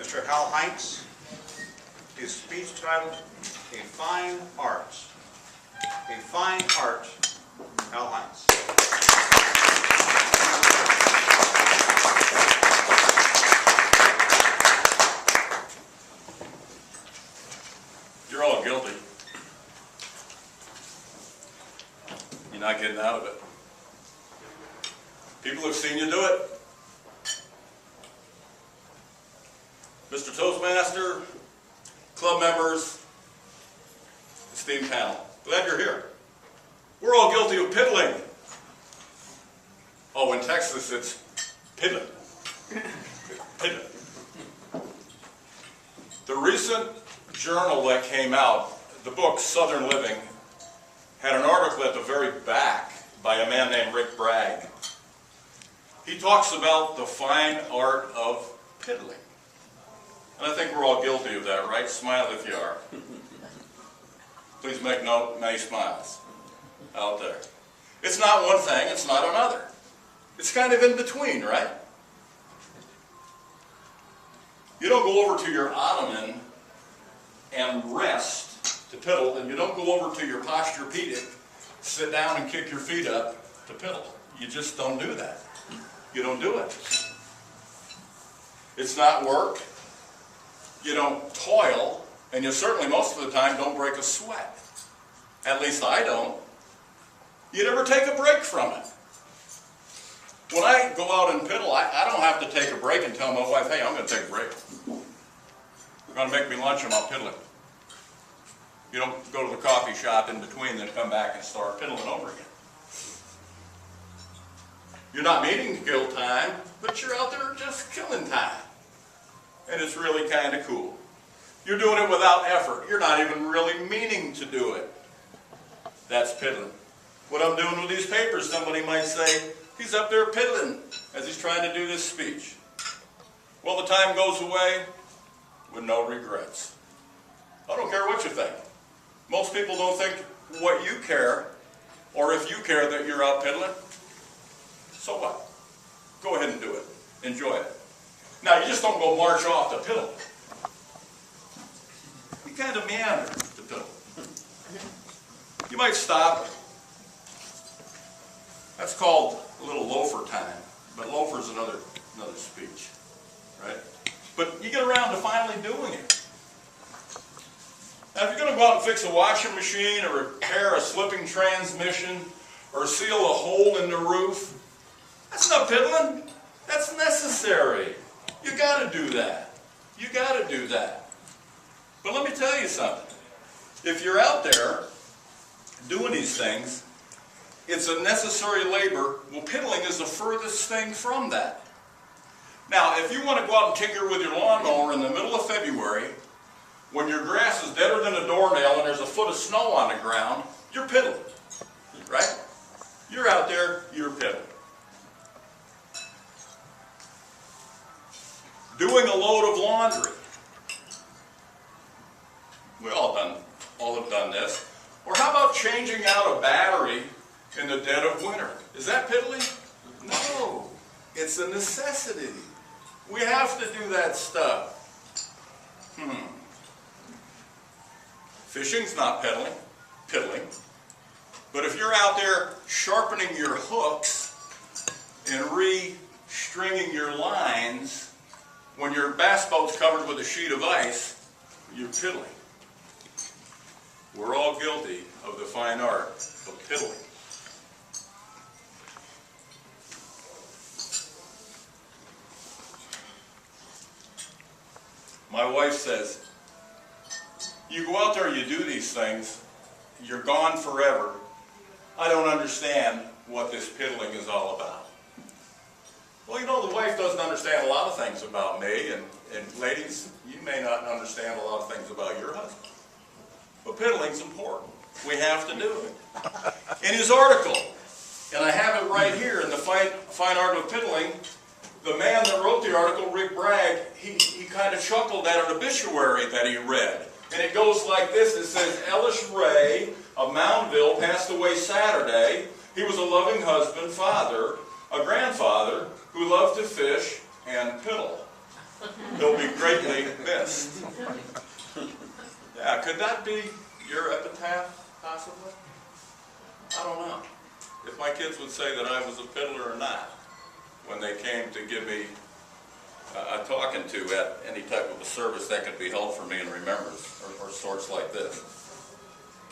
Mr. Hal Heintz. His speech titled, A Fine Art. A Fine Art, Hal Heintz. You're all guilty. You're not getting out of it. People have seen you do it. Mr. Toastmaster, club members, esteemed panel, glad you're here. We're all guilty of piddling. Oh, in Texas it's piddling. Piddling. The recent journal that came out, the book Southern Living, had an article at the very back by a man named Rick Bragg. He talks about the fine art of piddling. And I think we're all guilty of that, right? Smile if you are. Please make note, many smiles out there. It's not one thing, it's not another. It's kind of in between, right? You don't go over to your ottoman and rest to piddle, and you don't go over to your Posturepedic, sit down and kick your feet up to piddle. You just don't do that. You don't do it. It's not work. You don't toil, and you certainly most of the time don't break a sweat. At least I don't. You never take a break from it. When I go out and piddle, I don't have to take a break and tell my wife, hey, I'm going to take a break. You're going to make me lunch and I'm piddling. You don't go to the coffee shop in between, then come back and start piddling over again. You're not meaning to kill time, but you're out there just killing time. And it's really kind of cool. You're doing it without effort. You're not even really meaning to do it. That's piddling. What I'm doing with these papers, somebody might say, he's up there piddling as he's trying to do this speech. Well, the time goes away with no regrets. I don't care what you think. Most people don't think what you care, or if you care that you're out piddling. So what? Go ahead and do it. Enjoy it. Now, you just don't go march off to piddle. You kind of meander to piddle. You might stop. That's called a little loafer time. But loafer's another speech, right? But you get around to finally doing it. Now, if you're going to go out and fix a washing machine or repair a slipping transmission or seal a hole in the roof, that's not piddling. That's necessary. You got to do that. You got to do that. But let me tell you something. If you're out there doing these things, it's a necessary labor. Well, piddling is the furthest thing from that. Now, if you want to go out and tinker with your lawnmower in the middle of February, when your grass is deader than a doornail and there's a foot of snow on the ground, you're piddling, right? You're out there, you're piddling. Doing a load of laundry. We all have done this. Or how about changing out a battery in the dead of winter? Is that piddling? No. It's a necessity. We have to do that stuff. Fishing's not piddling. But if you're out there sharpening your hooks and re-stringing your lines when your bass boat's covered with a sheet of ice, you're piddling. We're all guilty of the fine art of piddling. My wife says, you go out there, you do these things, you're gone forever. I don't understand what this piddling is all about. Well, you know, the wife doesn't understand a lot of things about me, and ladies, you may not understand a lot of things about your husband. But piddling's important. We have to do it. In his article, and I have it right here in the Fine Art of Piddling, the man that wrote the article, Rick Bragg, he kind of chuckled at an obituary that he read. And it goes like this. It says, Ellis Ray of Moundville passed away Saturday. He was a loving husband, father, a grandfather who loved to fish and piddle. He'll be greatly missed. Yeah, could that be your epitaph, possibly? I don't know. If my kids would say that I was a fiddler or not when they came to give me a talking to at any type of a service that could be held for me in remembrance, or sorts like this.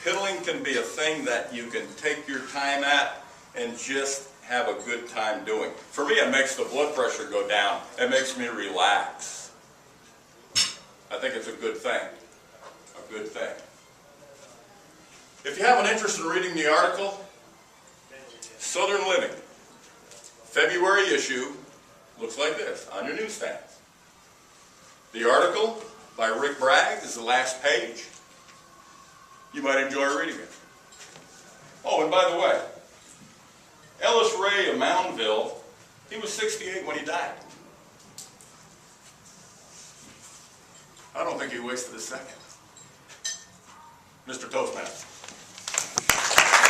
Piddling can be a thing that you can take your time at and just have a good time doing. For me, it makes the blood pressure go down. It makes me relax. I think it's a good thing. A good thing. If you have an interest in reading the article, Southern Living, February issue, looks like this on your newsstands. The article by Rick Bragg is the last page. You might enjoy reading it. Oh, and by the way, Ellis Ray of Moundville, he was 68 when he died. I don't think he wasted a second. Mr. Toastmaster.